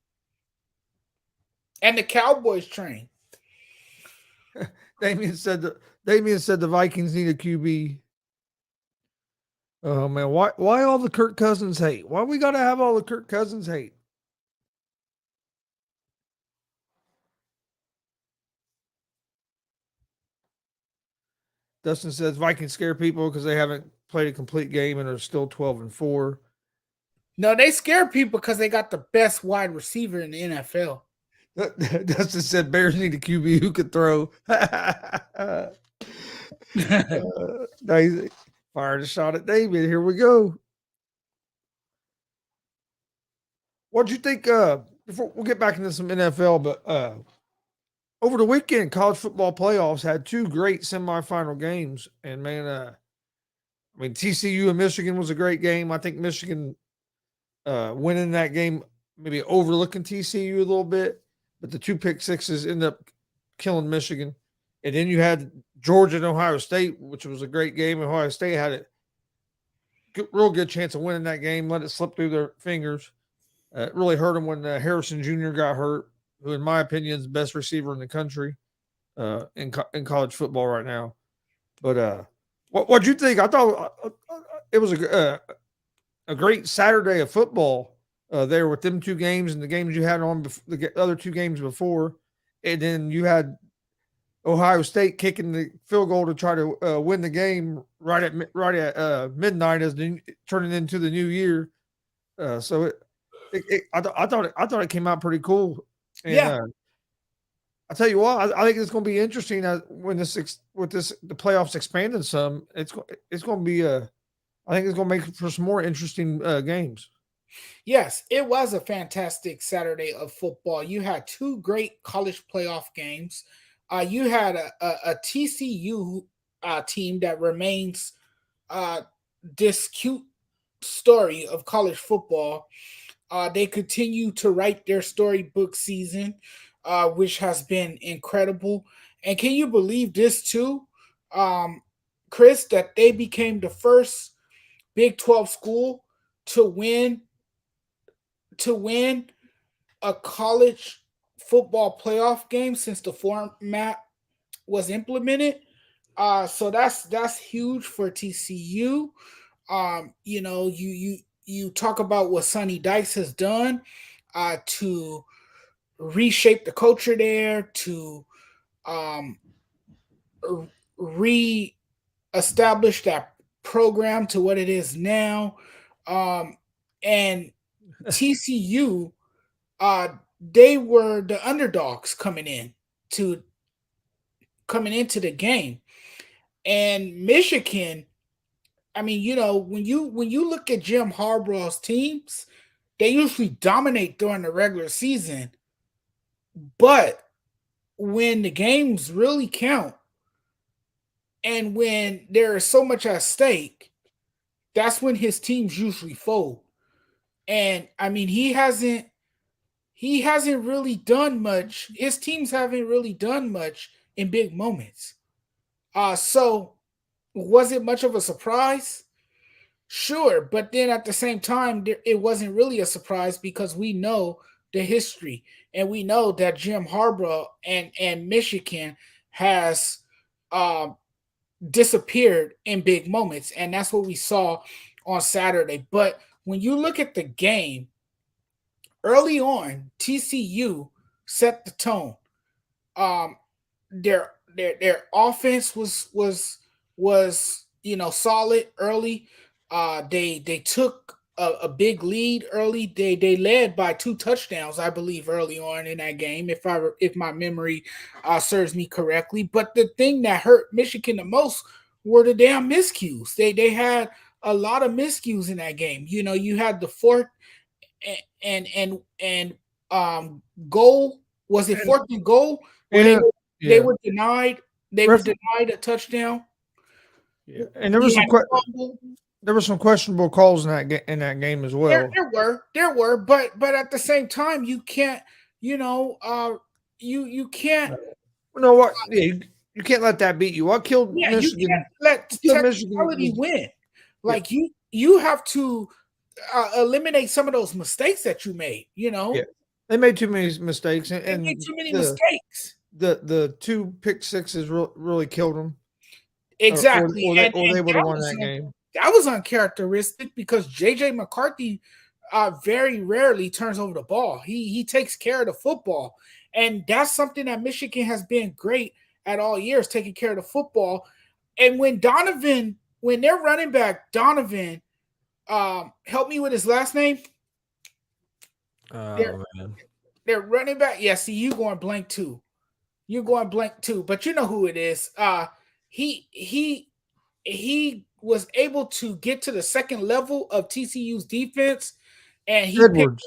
And the Cowboys train. Damien said the Vikings need a QB. Oh man, why all the Kirk Cousins hate? Why we gotta have all the Kirk Cousins hate? Dustin says Vikings scare people because they haven't played a complete game and are still 12-4. No, they scare people because they got the best wide receiver in the NFL. Dustin said Bears need a QB who could throw. Nice. Fired a shot at David. Here we go. What'd you think? Before we'll get back into some NFL, but over the weekend, college football playoffs had 2 great semifinal games, and man, I mean TCU and Michigan was a great game. I think Michigan winning that game, maybe overlooking TCU a little bit, but the 2 pick sixes ended up killing Michigan. And then you had Georgia and Ohio State, which was a great game. Ohio State had a real good chance of winning that game, let it slip through their fingers. It really hurt them when Harrison Jr. got hurt, who, in my opinion, is the best receiver in the country in college football right now. But what'd you think? I thought it was a great Saturday of football there with them 2 games and the games you had on the other 2 games before. And then you had Ohio State kicking the field goal to try to win the game right at midnight as turning into the new year. So I thought it came out pretty cool. And, yeah. I tell you what, I think it's going to be interesting when the playoffs expanding some. It's going to be I think it's going to make for some more interesting games. Yes, it was a fantastic Saturday of football. You had 2 great college playoff games. You had a TCU team that remains this cute story of college football. They continue to write their storybook season, which has been incredible. And can you believe this too, Chris, that they became the first Big 12 school to win a college football playoff game since the format was implemented. So that's huge for TCU. You know, you talk about what Sonny Dykes has done to reshape the culture there, to re-establish that program to what it is now. And TCU, they were the underdogs coming in to coming into the game. And Michigan, I mean, when you look at Jim Harbaugh's teams, they usually dominate during the regular season. But when the games really count and when there is so much at stake, that's when his teams usually fold. And I mean, he hasn't really done much. His teams haven't really done much in big moments. So was it much of a surprise? Sure, but then at the same time, it wasn't really a surprise because we know the history and we know that Jim Harbaugh and Michigan has disappeared in big moments, and that's what we saw on Saturday. But when you look at the game, early on, TCU set the tone. Their offense was solid early. They took a big lead early. They led by 2 touchdowns, I believe, early on in that game, if my memory serves me correctly. But the thing that hurt Michigan the most were the damn miscues. They had a lot of miscues in that game. You had the fourth and goal. Was it fourth and goal? Where they were denied. They were denied a touchdown. Yeah, and there were some questionable calls in that game as well. There were, but at the same time, you can't, you can't. You know what? Yeah, you can't let that beat you. What killed Michigan? You can't let technicality win. Like you have to eliminate some of those mistakes that you made. Yeah. They made too many mistakes, and they made too many mistakes. The 2 pick sixes really killed them. Exactly, or they would have won that game. That was uncharacteristic because JJ McCarthy very rarely turns over the ball. He takes care of the football, and that's something that Michigan has been great at all years, taking care of the football. And when their running back Donovan, help me with his last name. Their running back. Yeah, see, you going blank too. You're going blank too, but you know who it is. He was able to get to the second level of TCU's defense, and he Edwards.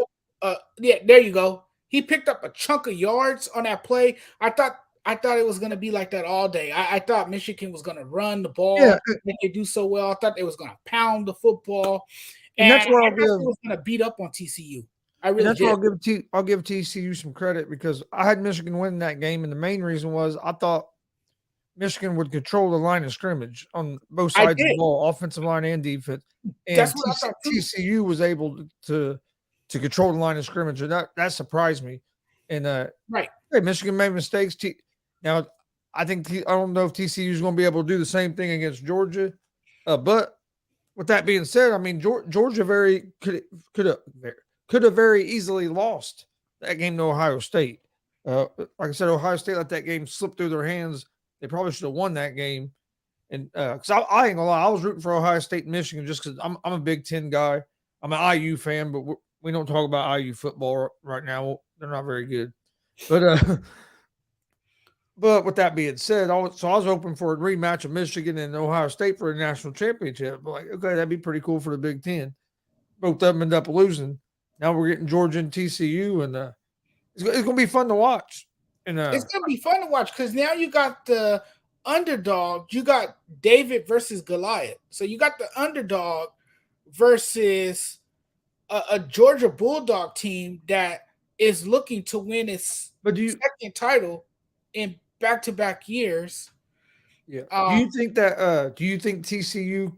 There you go. He picked up a chunk of yards on that play. I thought it was going to be like that all day. I thought Michigan was going to run the ball. Yeah. They do so well. I thought they was going to pound the football, and that's where I was going to beat up on TCU. I really that's did. where I'll give TCU some credit because I had Michigan win that game, and the main reason was I thought Michigan would control the line of scrimmage on both sides of the ball, offensive line and defense. And that's what I thought too. TCU was able to control the line of scrimmage, and that surprised me. And right, hey, Michigan made mistakes. Now, I don't know if TCU is going to be able to do the same thing against Georgia, but with that being said, I mean Georgia could have very easily lost that game to Ohio State. Like I said, Ohio State let that game slip through their hands. They probably should have won that game. And because I ain't gonna lie, I was rooting for Ohio State and Michigan just because I'm a Big Ten guy. I'm an IU fan, but we don't talk about IU football right now. They're not very good. But with that being said, I was hoping for a rematch of Michigan and Ohio State for a national championship. But okay, that'd be pretty cool for the Big Ten. Both of them end up losing. Now we're getting Georgia and TCU, and it's going to be fun to watch. And it's going to be fun to watch because now you got the underdog. You got David versus Goliath. So you got the underdog versus a Georgia Bulldog team that is looking to win its second title in back-to-back years. Yeah. Do you think TCU?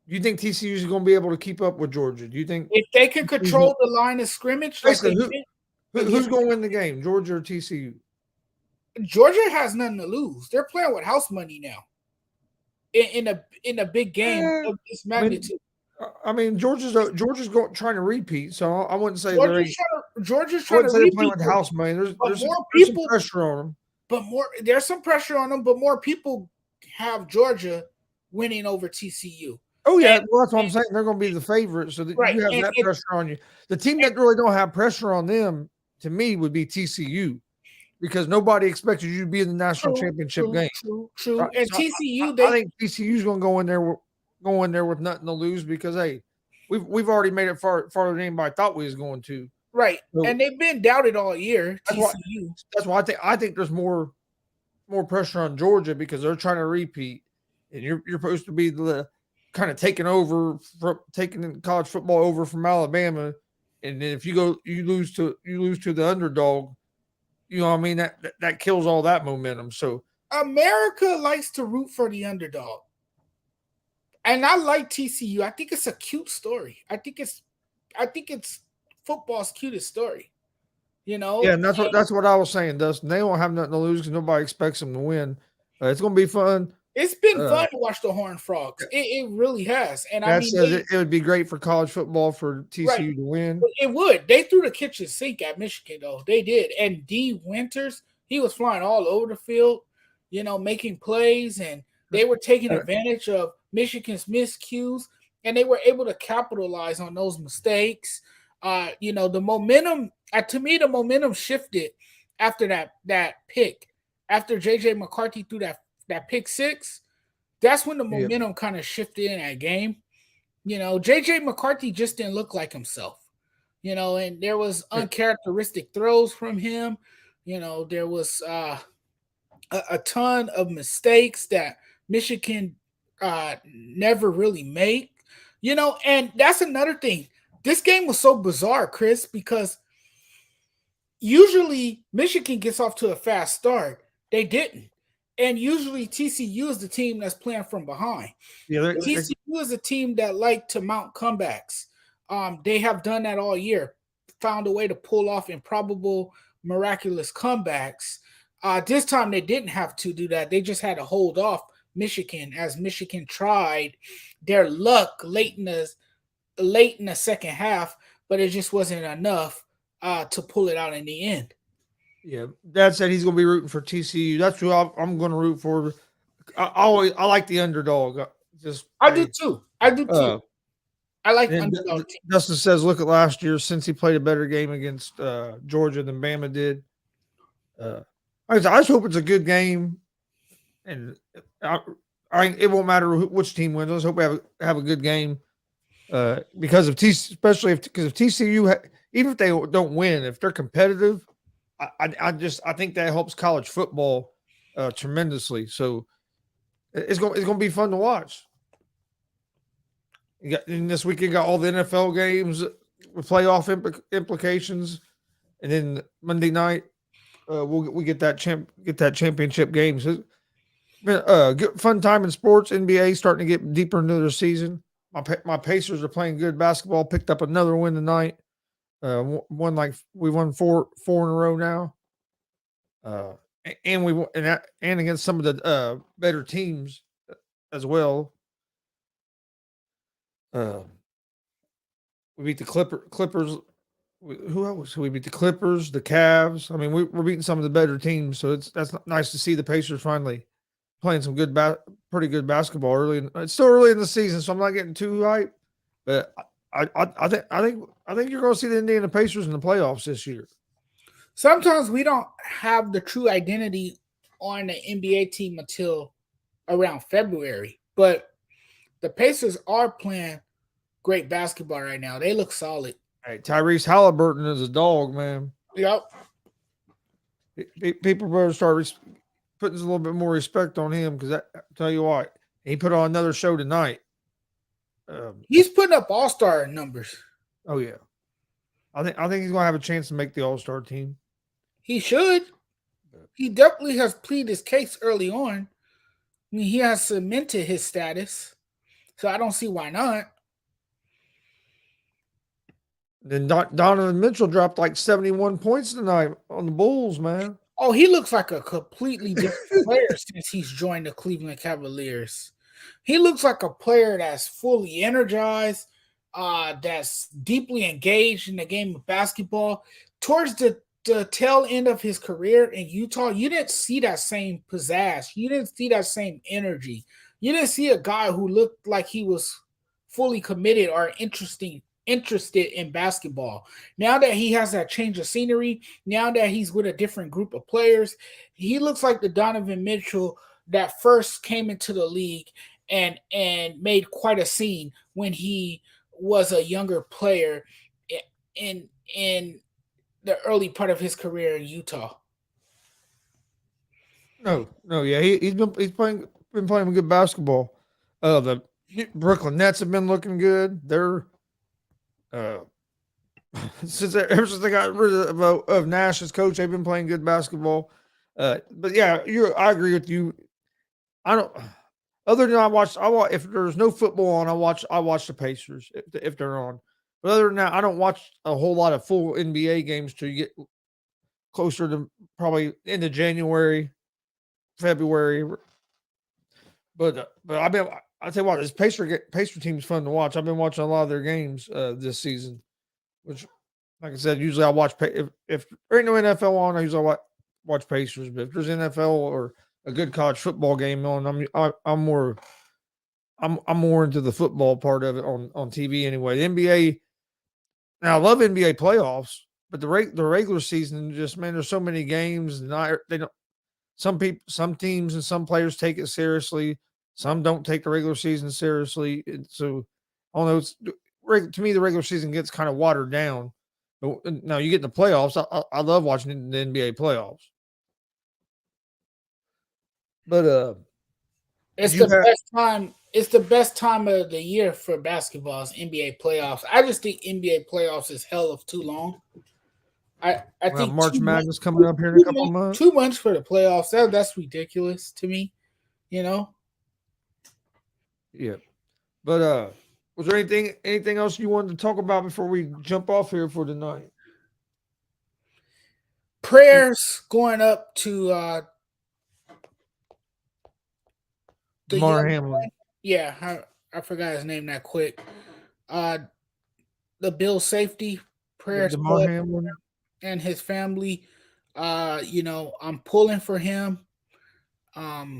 Do you think TCU is going to be able to keep up with Georgia? Do you think if they can control the line of scrimmage, who's going to win the game, Georgia or TCU? Georgia has nothing to lose. They're playing with house money now. In a big game of this magnitude. I mean, Georgia's trying to repeat, so I wouldn't say Georgia's trying to repeat with house money. There's some pressure on them. But there's some pressure on them, but more people have Georgia winning over TCU. Oh yeah, well, that's what I'm saying. They're going to be the favorite, so that you have that pressure on you. The team that really don't have pressure on them, to me, would be TCU, because nobody expected you to be in the national championship game. True. Right? And So TCU, I think TCU's going to go in there with nothing to lose because hey, we've already made it farther than anybody thought we was going to. right, So and they've been doubted all year. that's TCU. that's why I think there's more pressure on Georgia because they're trying to repeat, and you're supposed to be the kind of taking college football over from Alabama, and then if you lose to the underdog, you know what I mean that kills all that momentum. So America likes to root for the underdog. And I like TCU. I think it's a cute story. I think it's football's cutest story. You know? yeah, and that's what I was saying, Dustin. They won't have nothing to lose because nobody expects them to win. It's going to be fun. It's been fun to watch the Horned Frogs. It really has. And I mean, says it would be great for college football for TCU to win. It would. They threw the kitchen sink at Michigan, though. They did. And D. Winters, he was flying all over the field, you know, making plays, and they were taking advantage of Michigan's miscues, and they were able to capitalize on those mistakes. You know, the momentum, to me, the momentum shifted after that pick. After J.J. McCarthy threw that pick six, that's when the momentum kind of shifted in that game. You know, J.J. McCarthy just didn't look like himself. You know, and there was uncharacteristic throws from him. You know, there was a ton of mistakes that Michigan never really make. You know, and that's another thing. This game was so bizarre, Chris, because usually Michigan gets off to a fast start. They didn't. And usually TCU is the team that's playing from behind. Yeah, TCU is a team that like to mount comebacks. They have done that all year, found a way to pull off improbable, miraculous comebacks. This time they didn't have to do that. They just had to hold off Michigan as Michigan tried their luck late in the second half, but it just wasn't enough to pull it out in the end. Yeah, Dad said he's going to be rooting for TCU. That's who I'm going to root for. I like the underdog. I do too. I like underdog. Dustin says, look at last year since he played a better game against Georgia than Bama did. I just hope it's a good game, and it won't matter which team wins. I just hope we have a good game because of especially if TCU, even if they don't win, if they're competitive. I think that helps college football tremendously. So it's going to be fun to watch. And this weekend got all the NFL games with playoff implications, and then Monday night we get that championship game. So good fun time in sports. NBA starting to get deeper into their season. My Pacers are playing good basketball. Picked up another win tonight. We won four in a row now. And we won and against some of the better teams as well. We beat the Clippers. Who else? We beat the Clippers, the Cavs. I mean, we're beating some of the better teams, so that's nice to see the Pacers finally playing some pretty good basketball early. It's still early in the season, so I'm not getting too hyped. But I think you're going to see the Indiana Pacers in the playoffs this year. Sometimes we don't have the true identity on the NBA team until around February, but the Pacers are playing great basketball right now. They look solid. Hey, Tyrese Halliburton is a dog, man. Yep. People better start putting a little bit more respect on him because I tell you what, he put on another show tonight. He's putting up all-star numbers. Oh yeah, I think he's going to have a chance to make the all-star team. He should. He definitely has pleaded his case early on. I mean, he has cemented his status, so I don't see why not. Then Donovan Mitchell dropped like 71 points tonight on the Bulls, man. Oh, he looks like a completely different player since he's joined the Cleveland Cavaliers. He looks like a player that's fully energized, that's deeply engaged in the game of basketball. Towards the tail end of his career in Utah, you didn't see that same pizzazz. You didn't see that same energy. You didn't see a guy who looked like he was fully committed or interested interested in basketball. Now that he has that change of scenery, now that he's with a different group of players, he looks like the Donovan Mitchell that first came into the league and made quite a scene when he was a younger player in the early part of his career in Utah. No, yeah, he's been playing good basketball. The Brooklyn Nets have been looking good. They're uh, ever since they got rid of Nash as coach, they've been playing good basketball. But yeah, I agree with you. I don't. Other than I watch if there's no football on, I watch the Pacers if they're on. But other than that, I don't watch a whole lot of full NBA games till you get closer to probably into January, February. But I tell you what, this Pacer team's fun to watch. I've been watching a lot of their games this season, which, like I said, usually I watch if there ain't no NFL on, I usually watch Pacers. But if there's NFL or a good college football game on, I'm more into the football part of it on TV anyway. The NBA, now I love NBA playoffs, but the regular season just, man, there's so many games and they don't. Some teams and some players take it seriously. Some don't take the regular season seriously. And so, I don't know. To me, the regular season gets kind of watered down. But now you get in the playoffs. I love watching the NBA playoffs. But it's the best time. It's the best time of the year for basketball. Is NBA playoffs. I just think NBA playoffs is hell of too long. I think March Madness coming up here in a couple months. 2 months for the playoffs. That's ridiculous to me. Yeah. But was there anything else you wanted to talk about before we jump off here for tonight? Prayers going up to DeMar Hamlin. Yeah, I forgot his name that quick. The Bills safety, prayers DeMar Hamlin and his family. I'm pulling for him. I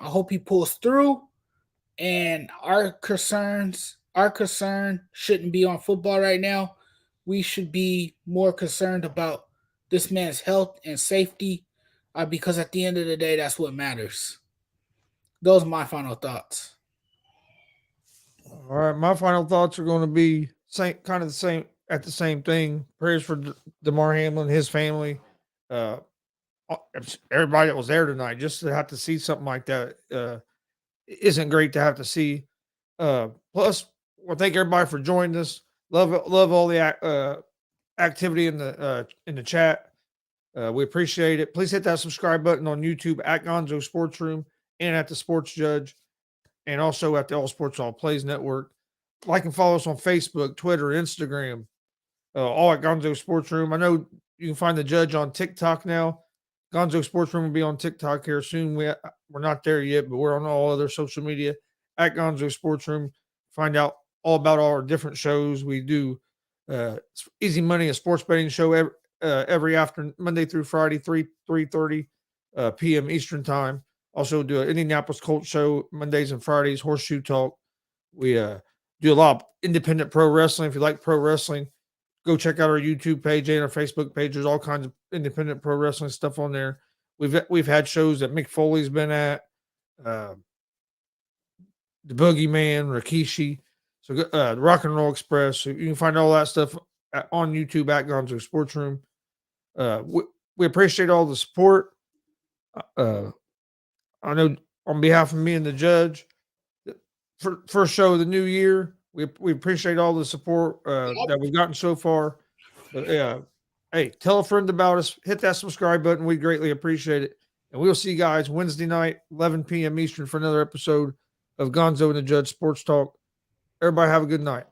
hope he pulls through. And our concern shouldn't be on football right now. We should be more concerned about this man's health and safety, because at the end of the day, that's what matters. Those are my final thoughts. All right, my final thoughts are going to be kind of the same thing. Prayers for DeMar Hamlin, his family, everybody that was there tonight. Just to have to see something like that isn't great to have to see. Plus, well, thank everybody for joining us. Love all the activity in the chat. We appreciate it. Please hit that subscribe button on YouTube at Gonzo Sports Room and at the Sports Judge, and also at the All Sports All Plays Network. Like and follow us on Facebook, Twitter, Instagram, all at Gonzo Sports Room. I know you can find the Judge on TikTok now. Gonzo Sports Room will be on TikTok here soon. We're not there yet, but we're on all other social media at Gonzo Sports Room. Find out all about our different shows. We do Easy Money, a sports betting show every afternoon, Monday through Friday, 3:30 p.m. Eastern Time. Also do an Indianapolis Colts show Mondays and Fridays, Horseshoe Talk. We do a lot of independent pro wrestling. If you like pro wrestling, go check out our YouTube page and our Facebook page. There's all kinds of independent pro wrestling stuff on there. We've had shows that Mick Foley's been at, the Boogeyman, Rikishi, so the Rock and Roll Express. So you can find all that stuff on YouTube at Gonzo Sports Room. We appreciate all the support. I know on behalf of me and the Judge, first show of the new year, we appreciate all the support that we've gotten so far. But hey, tell a friend about us. Hit that subscribe button. We greatly appreciate it. And we'll see you guys Wednesday night, 11 p.m. Eastern, for another episode of Gonzo and the Judge Sports Talk. Everybody have a good night.